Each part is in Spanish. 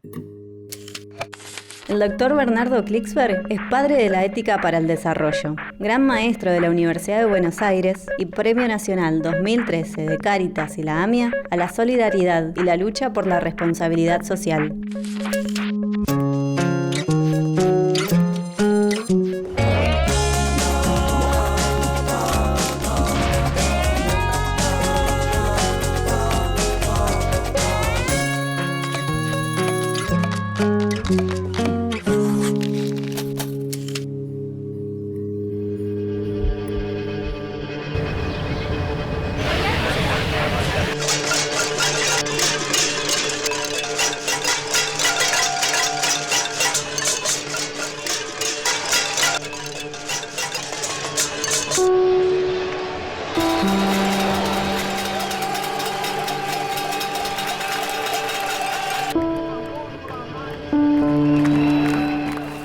El doctor Bernardo Klicksberg es padre de la ética para el desarrollo, gran maestro de la Universidad de Buenos Aires y Premio Nacional 2013 de Cáritas y la AMIA a la solidaridad y la lucha por la responsabilidad social.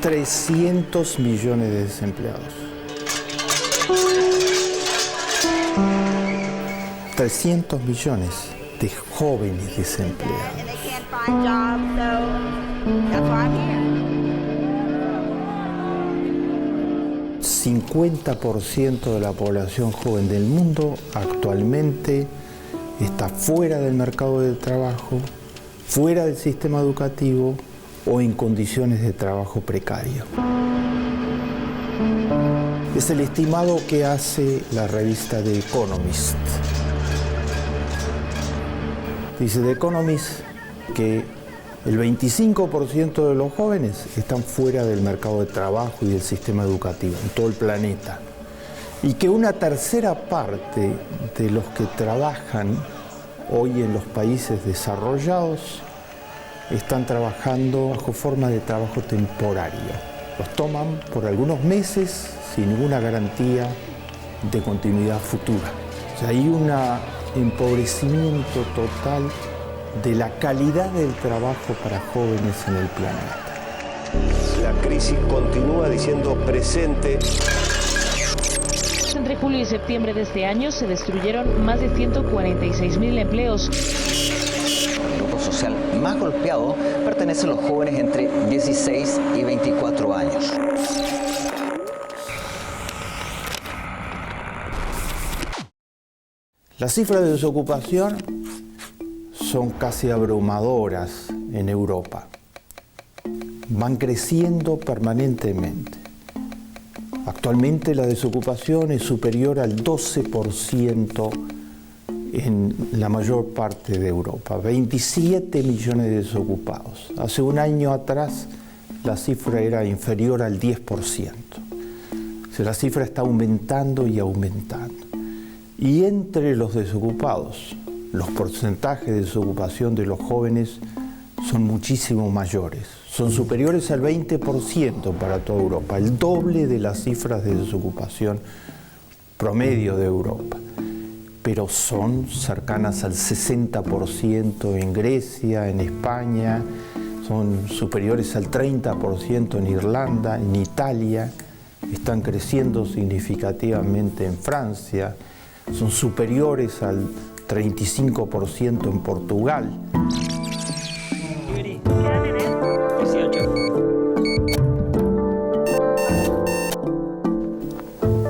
$300 millones de desempleados. 300 millones de jóvenes desempleados. 50% de la población joven del mundo actualmente está fuera del mercado de trabajo, fuera del sistema educativo o en condiciones de trabajo precario. Es el estimado que hace la revista The Economist. Dice The Economist que el 25% de los jóvenes están fuera del mercado de trabajo y del sistema educativo en todo el planeta. Y que una tercera parte de los que trabajan hoy en los países desarrollados están trabajando bajo forma de trabajo temporario. Los toman por algunos meses sin ninguna garantía de continuidad futura. O sea, hay un empobrecimiento total de la calidad del trabajo para jóvenes en el planeta. La crisis continúa diciendo presente. Entre julio y septiembre de este año se destruyeron más de 146.000 empleos. El grupo social más golpeado pertenecen los jóvenes entre 16 y 24 años. Las cifras de desocupación son casi abrumadoras en Europa. Van creciendo permanentemente. Actualmente la desocupación es superior al 12% en la mayor parte de Europa. 27 millones de desocupados. Hace un año atrás la cifra era inferior al 10%. O sea, la cifra está aumentando y aumentando. Y entre los desocupados, los porcentajes de desocupación de los jóvenes son muchísimo mayores. Son superiores al 20% para toda Europa, el doble de las cifras de desocupación promedio de Europa. Pero son cercanas al 60% en Grecia, en España, son superiores al 30% en Irlanda, en Italia, están creciendo significativamente en Francia, son superiores al 35% en Portugal. ¿Qué edad tenés? 18.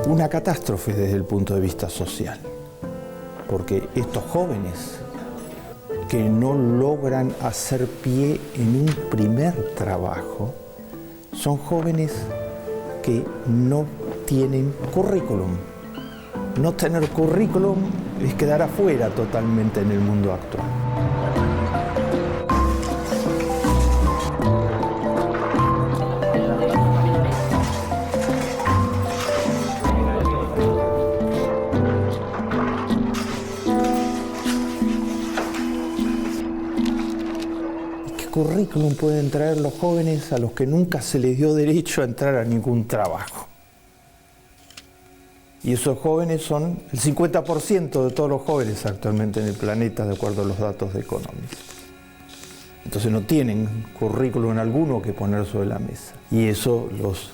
Una catástrofe desde el punto de vista social, porque estos jóvenes que no logran hacer pie en un primer trabajo son jóvenes que no tienen currículum. No tener currículum es quedar afuera totalmente en el mundo actual. ¿Qué currículum pueden traer los jóvenes a los que nunca se les dio derecho a entrar a ningún trabajo? Y esos jóvenes son el 50% de todos los jóvenes actualmente en el planeta, de acuerdo a los datos de Economist. Entonces no tienen currículum alguno que poner sobre la mesa. Y eso los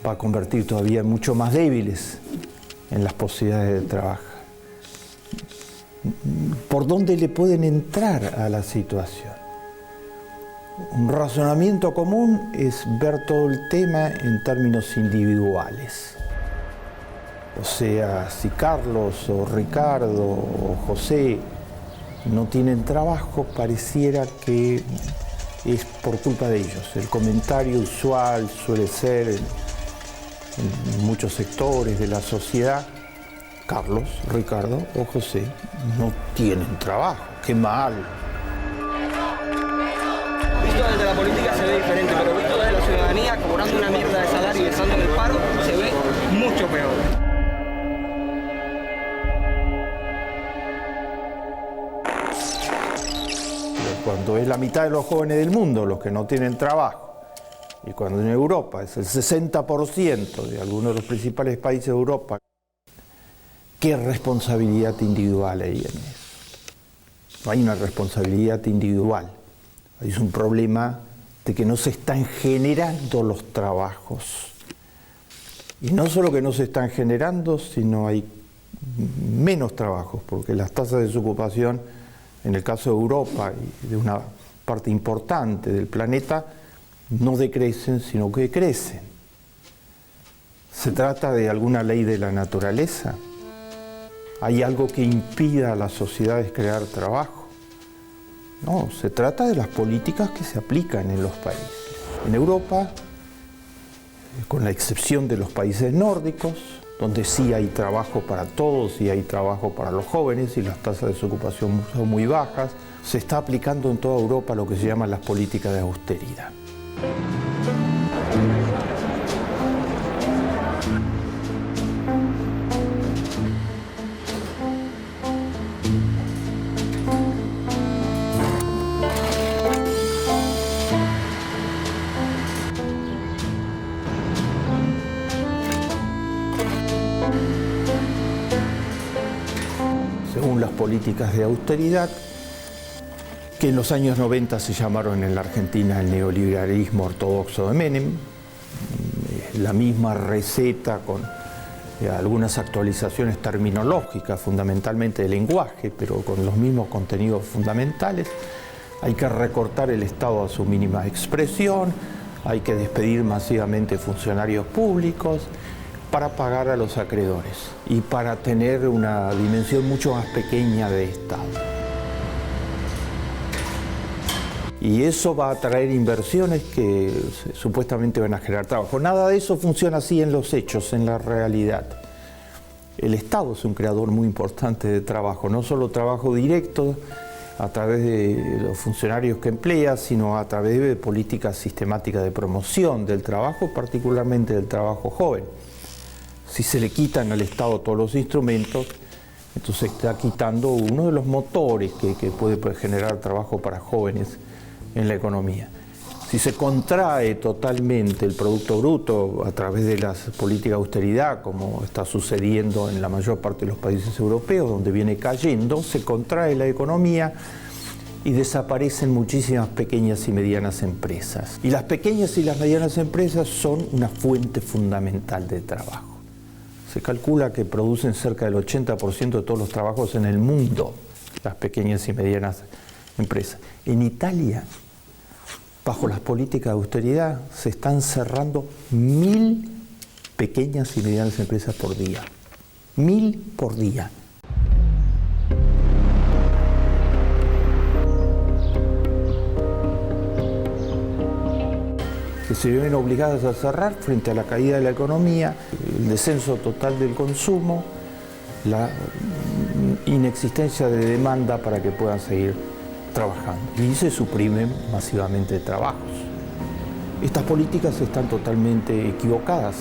va a convertir todavía mucho más débiles en las posibilidades de trabajar. ¿Por dónde le pueden entrar a la situación? Un razonamiento común es ver todo el tema en términos individuales. O sea, si Carlos o Ricardo o José no tienen trabajo, pareciera que es por culpa de ellos. El comentario usual suele ser en muchos sectores de la sociedad: Carlos, Ricardo o José no tienen trabajo, qué mal. Visto desde la política se ve diferente, pero visto desde la ciudadanía, cobrando una mierda de salario y estando en el paro, se ve mucho peor. Cuando es la mitad de los jóvenes del mundo los que no tienen trabajo, y cuando en Europa es el 60% de algunos de los principales países de Europa, ¿qué responsabilidad individual hay en eso? No hay una responsabilidad individual. Hay un problema de que no se están generando los trabajos. Y no solo que no se están generando, sino hay menos trabajos, porque las tasas de desocupación, en el caso de Europa y de una parte importante del planeta, no decrecen, sino que crecen. ¿Se trata de alguna ley de la naturaleza? ¿Hay algo que impida a las sociedades crear trabajo? No, se trata de las políticas que se aplican en los países. En Europa, con la excepción de los países nórdicos, donde sí hay trabajo para todos y hay trabajo para los jóvenes y las tasas de desocupación son muy bajas, se está aplicando en toda Europa lo que se llaman las políticas de austeridad. Según las políticas de austeridad, que en los años 90 se llamaron en la Argentina el neoliberalismo ortodoxo de Menem, la misma receta con algunas actualizaciones terminológicas, fundamentalmente de lenguaje, pero con los mismos contenidos fundamentales. Hay que recortar el Estado a su mínima expresión, hay que despedir masivamente funcionarios públicos para pagar a los acreedores y para tener una dimensión mucho más pequeña de Estado. Y eso va a traer inversiones que supuestamente van a generar trabajo. Nada de eso funciona así en los hechos, en la realidad. El Estado es un creador muy importante de trabajo, no solo trabajo directo a través de los funcionarios que emplea, sino a través de políticas sistemáticas de promoción del trabajo, particularmente del trabajo joven. Si se le quitan al Estado todos los instrumentos, entonces se está quitando uno de los motores que puede generar trabajo para jóvenes en la economía. Si se contrae totalmente el Producto Bruto a través de las políticas de austeridad, como está sucediendo en la mayor parte de los países europeos, donde viene cayendo, se contrae la economía y desaparecen muchísimas pequeñas y medianas empresas. Y las pequeñas y las medianas empresas son una fuente fundamental de trabajo. Se calcula que producen cerca del 80% de todos los trabajos en el mundo, las pequeñas y medianas empresas. En Italia, bajo las políticas de austeridad, se están cerrando 1000 pequeñas y medianas empresas por día. 1000 por día. Que se ven obligadas a cerrar frente a la caída de la economía, el descenso total del consumo, la inexistencia de demanda para que puedan seguir trabajando. Y se suprimen masivamente trabajos. Estas políticas están totalmente equivocadas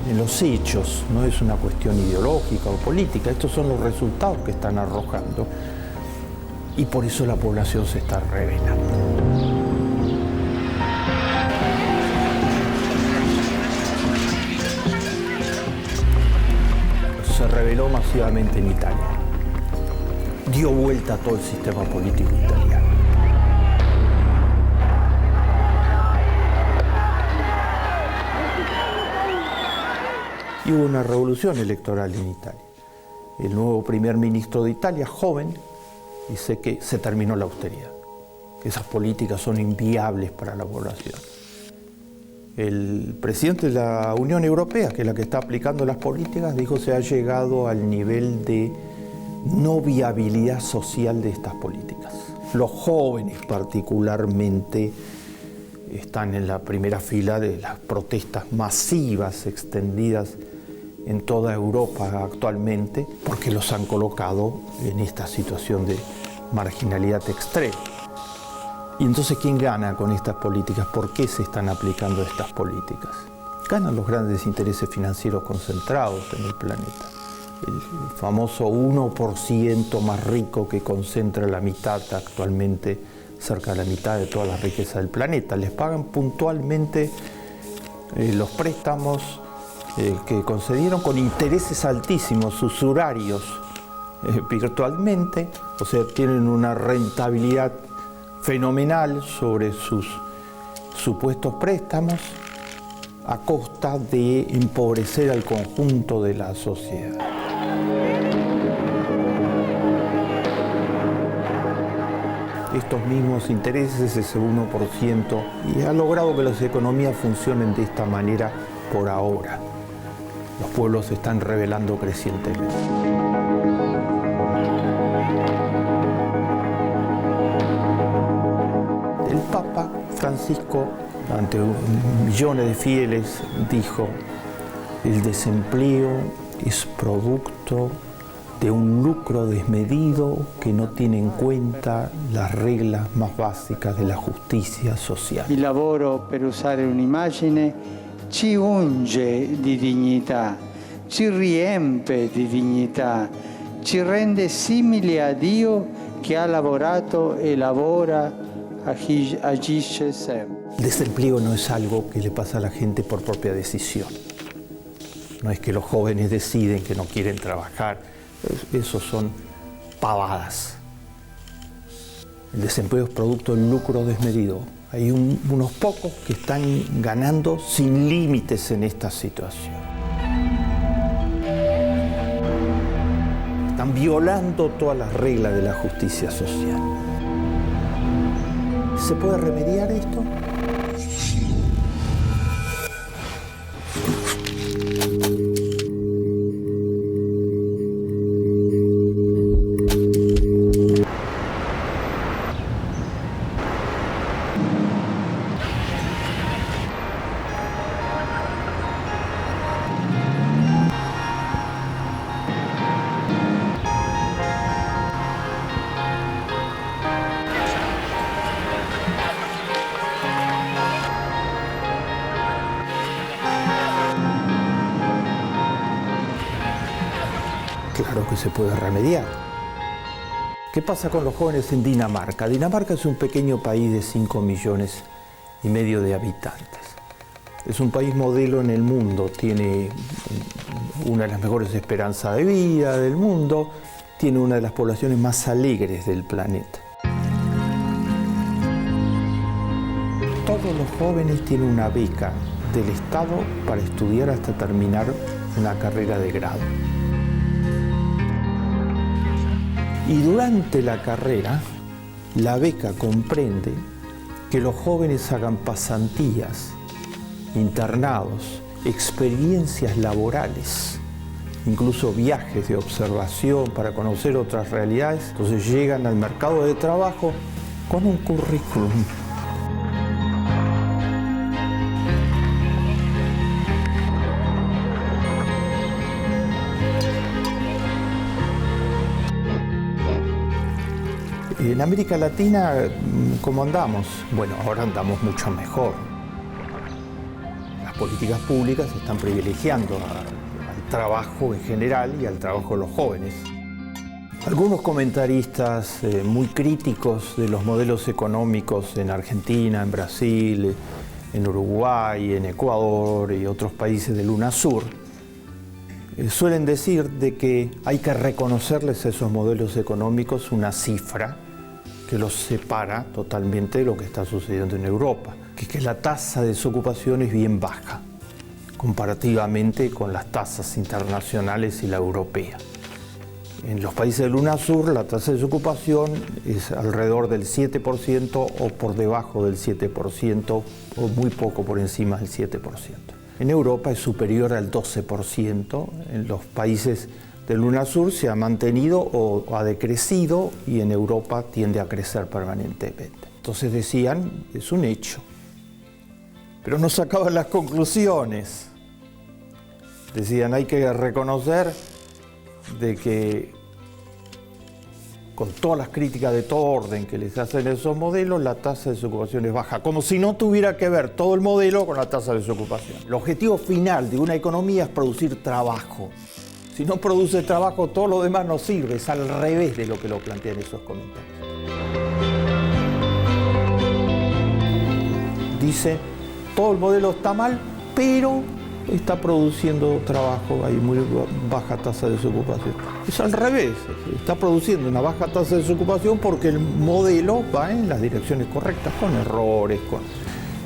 en los hechos, no es una cuestión ideológica o política, estos son los resultados que están arrojando y por eso la población se está rebelando. Se rebeló masivamente en Italia. Dio vuelta a todo el sistema político italiano. Y hubo una revolución electoral en Italia. El nuevo primer ministro de Italia, joven, dice que se terminó la austeridad, Esas políticas son inviables para la población. El presidente de la Unión Europea, que es la que está aplicando las políticas, dijo que se ha llegado al nivel de no viabilidad social de estas políticas. Los jóvenes particularmente están en la primera fila de las protestas masivas extendidas en toda Europa actualmente, porque los han colocado en esta situación de marginalidad extrema. Y entonces, ¿quién gana con estas políticas? ¿Por qué se están aplicando estas políticas? Ganan los grandes intereses financieros concentrados en el planeta. El famoso 1% más rico que concentra la mitad actualmente, cerca de la mitad de toda la riqueza del planeta. Les pagan puntualmente los préstamos que concedieron con intereses altísimos, usurarios, virtualmente, o sea, tienen una rentabilidad fenomenal sobre sus supuestos préstamos a costa de empobrecer al conjunto de la sociedad. Estos mismos intereses, ese 1%, y ha logrado que las economías funcionen de esta manera por ahora. Los pueblos se están rebelando crecientemente. El Papa Francisco, ante millones de fieles, dijo: el desempleo es producto de un lucro desmedido que no tiene en cuenta las reglas más básicas de la justicia social. Il lavoro, per usare un'immagine, ci unge di dignità, ci riempie di dignità, ci rende simili a Dio che ha lavorato e lavora, agisce sempre. El desempleo no es algo que le pasa a la gente por propia decisión. No es que los jóvenes deciden que no quieren trabajar. Eso son pavadas. El desempleo es producto del lucro desmedido. Hay unos pocos que están ganando sin límites en esta situación. Están violando todas las reglas de la justicia social. ¿Se puede remediar esto? Claro que se puede remediar. ¿Qué pasa con los jóvenes en Dinamarca? Dinamarca es un pequeño país de 5,5 millones de habitantes. Es un país modelo en el mundo, tiene una de las mejores esperanzas de vida del mundo, tiene una de las poblaciones más alegres del planeta. Todos los jóvenes tienen una beca del Estado para estudiar hasta terminar una carrera de grado. Y durante la carrera, la beca comprende que los jóvenes hagan pasantías, internados, experiencias laborales, incluso viajes de observación para conocer otras realidades. Entonces llegan al mercado de trabajo con un currículum. En América Latina, ¿cómo andamos? Bueno, ahora andamos mucho mejor. Las políticas públicas están privilegiando al trabajo en general y al trabajo de los jóvenes. Algunos comentaristas muy críticos de los modelos económicos en Argentina, en Brasil, en Uruguay, en Ecuador y otros países del UNASUR, suelen decir de que hay que reconocerles a esos modelos económicos una cifra que los separa totalmente de lo que está sucediendo en Europa, que es que la tasa de desocupación es bien baja, comparativamente con las tasas internacionales y la europea. En los países del UNASUR la tasa de desocupación es alrededor del 7% o por debajo del 7% o muy poco por encima del 7%. En Europa es superior al 12%, en los países del UNASUR se ha mantenido o ha decrecido y en Europa tiende a crecer permanentemente. Entonces decían, es un hecho. Pero no sacaban las conclusiones. Decían, hay que reconocer de que con todas las críticas de todo orden que les hacen esos modelos, la tasa de desocupación es baja, como si no tuviera que ver todo el modelo con la tasa de desocupación. El objetivo final de una economía es producir trabajo. Si no produce trabajo, todo lo demás no sirve, es al revés de lo que lo plantean esos comentarios. Dice, todo el modelo está mal, pero está produciendo trabajo, hay muy baja tasa de desocupación. Es al revés, está produciendo una baja tasa de desocupación porque el modelo va en las direcciones correctas, con errores, con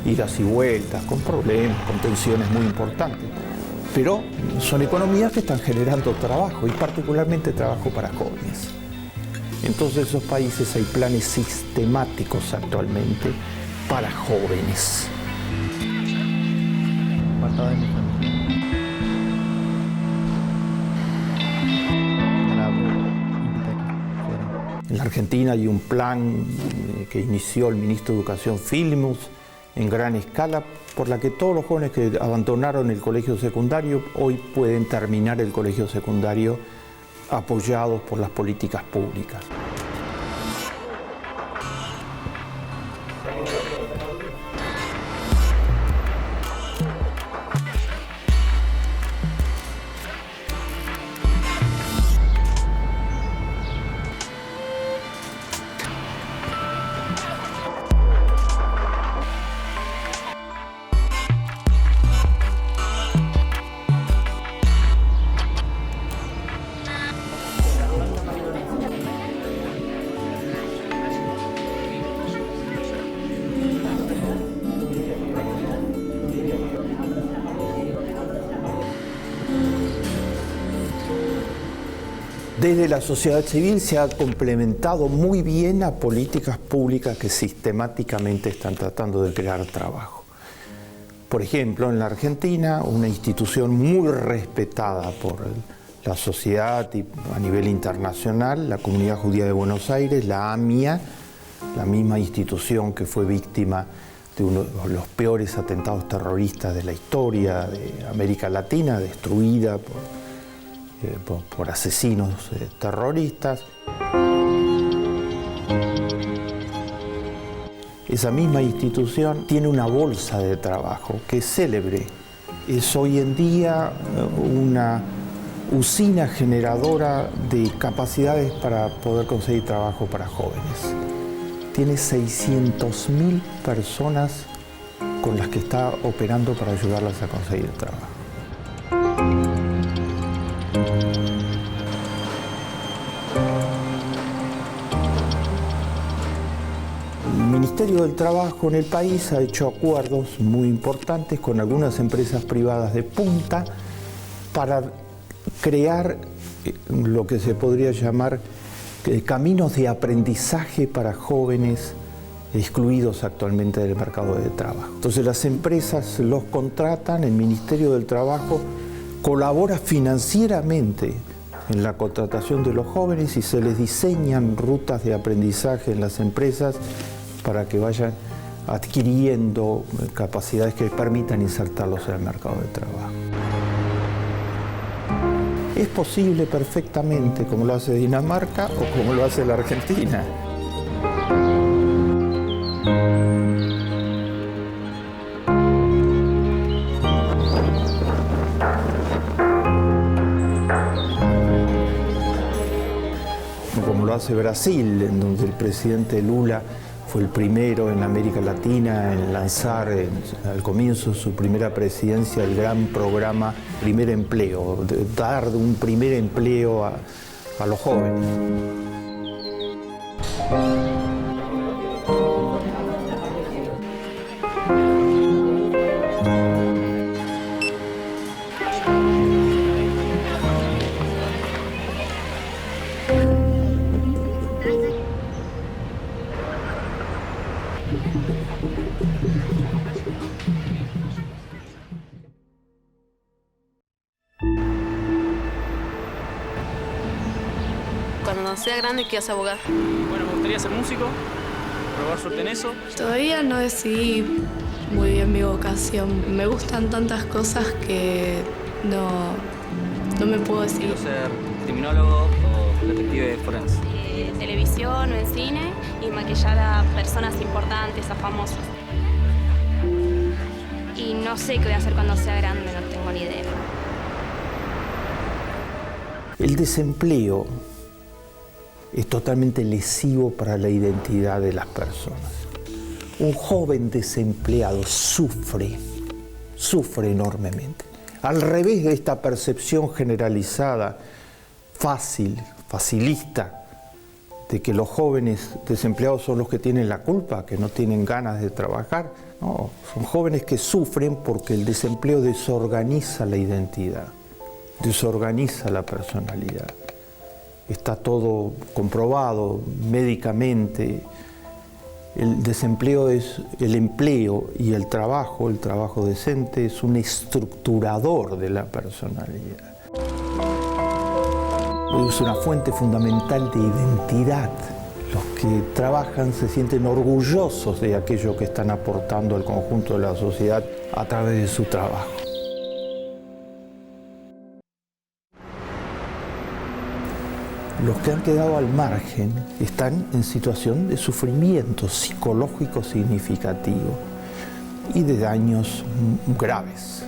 idas y vueltas, con problemas, con tensiones muy importantes. Pero son economías que están generando trabajo y particularmente trabajo para jóvenes. En todos esos países hay planes sistemáticos actualmente para jóvenes. En la Argentina hay un plan que inició el ministro de Educación Filmus en gran escala, por la que todos los jóvenes que abandonaron el colegio secundario hoy pueden terminar el colegio secundario apoyados por las políticas públicas. Desde la sociedad civil se ha complementado muy bien a políticas públicas que sistemáticamente están tratando de crear trabajo. Por ejemplo, en la Argentina, una institución muy respetada por la sociedad y a nivel internacional, la Comunidad Judía de Buenos Aires, la AMIA, la misma institución que fue víctima de uno de los peores atentados terroristas de la historia de América Latina, destruida por asesinos terroristas. Esa misma institución tiene una bolsa de trabajo que es célebre. Es hoy en día una usina generadora de capacidades para poder conseguir trabajo para jóvenes. Tiene 600.000 personas con las que está operando para ayudarlas a conseguir trabajo. El Ministerio del Trabajo en el país ha hecho acuerdos muy importantes con algunas empresas privadas de punta para crear lo que se podría llamar caminos de aprendizaje para jóvenes excluidos actualmente del mercado de trabajo. Entonces las empresas los contratan, el Ministerio del Trabajo colabora financieramente en la contratación de los jóvenes y se les diseñan rutas de aprendizaje en las empresas para que vayan adquiriendo capacidades que les permitan insertarlos en el mercado de trabajo. Es posible perfectamente, como lo hace Dinamarca o como lo hace la Argentina. Como lo hace Brasil, en donde el presidente Lula fue el primero en América Latina en lanzar al comienzo de su primera presidencia el gran programa Primer Empleo, de dar un primer empleo a los jóvenes. cuando sea grande quiero ser abogada. Bueno, me gustaría ser músico, probar suerte en eso. Todavía no decidí muy bien mi vocación. Me gustan tantas cosas que no me puedo decidir. Quiero ser criminólogo o detective forense. Televisión o en cine y maquillar a personas importantes, a famosos. Y no sé qué voy a hacer cuando sea grande, no tengo ni idea. El desempleo es totalmente lesivo para la identidad de las personas. Un joven desempleado sufre enormemente. Al revés de esta percepción generalizada, facilista, de que los jóvenes desempleados son los que tienen la culpa, que no tienen ganas de trabajar. No, son jóvenes que sufren porque el desempleo desorganiza la identidad, desorganiza la personalidad. Está todo comprobado médicamente. El desempleo es el empleo y el trabajo decente es un estructurador de la personalidad. Es una fuente fundamental de identidad. Los que trabajan se sienten orgullosos de aquello que están aportando al conjunto de la sociedad a través de su trabajo. Los que han quedado al margen están en situación de sufrimiento psicológico significativo y de daños graves.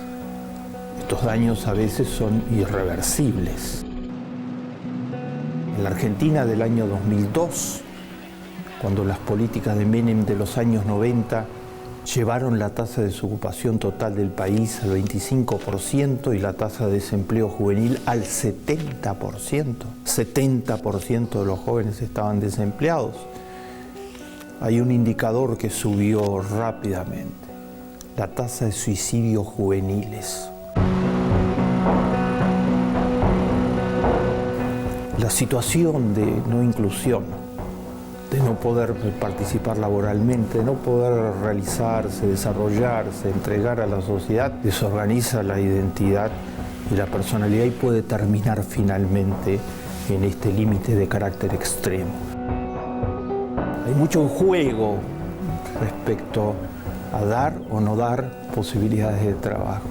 Estos daños a veces son irreversibles. En la Argentina del año 2002, cuando las políticas de Menem de los años 90 llevaron la tasa de desocupación total del país al 25% y la tasa de desempleo juvenil al 70%. 70% de los jóvenes estaban desempleados. Hay un indicador que subió rápidamente, la tasa de suicidios juveniles. La situación de no inclusión, de no poder participar laboralmente, de no poder realizarse, desarrollarse, entregar a la sociedad, desorganiza la identidad y la personalidad y puede terminar finalmente en este límite de carácter extremo. Hay mucho en juego respecto a dar o no dar posibilidades de trabajo.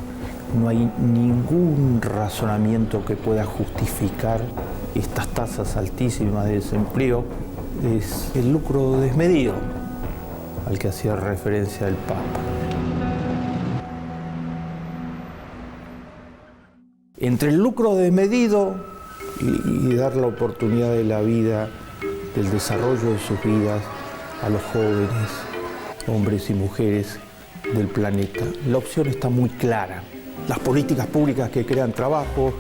No hay ningún razonamiento que pueda justificar estas tasas altísimas de desempleo. Es el lucro desmedido al que hacía referencia el Papa. Entre el lucro desmedido y dar la oportunidad de la vida, del desarrollo de sus vidas a los jóvenes, hombres y mujeres del planeta, la opción está muy clara. Las políticas públicas que crean trabajo,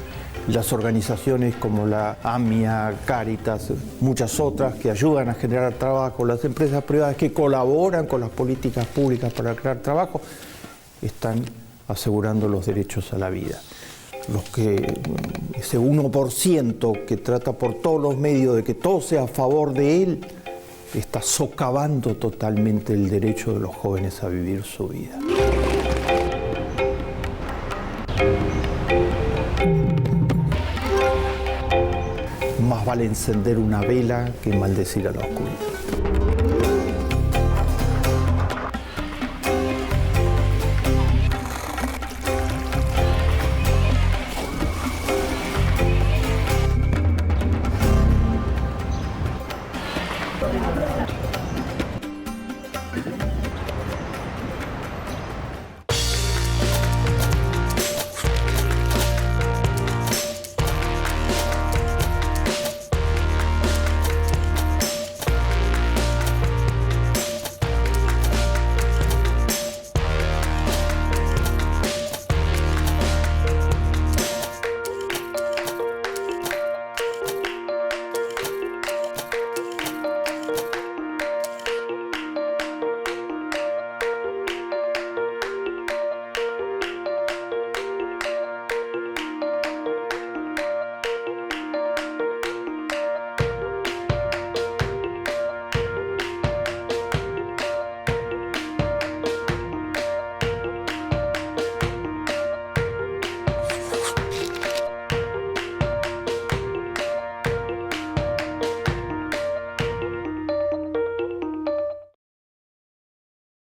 las organizaciones como la AMIA, Cáritas, muchas otras que ayudan a generar trabajo, las empresas privadas que colaboran con las políticas públicas para crear trabajo, están asegurando los derechos a la vida. Ese 1% que trata por todos los medios de que todo sea a favor de él, está socavando totalmente el derecho de los jóvenes a vivir su vida. Más vale encender una vela que maldecir a la oscuridad.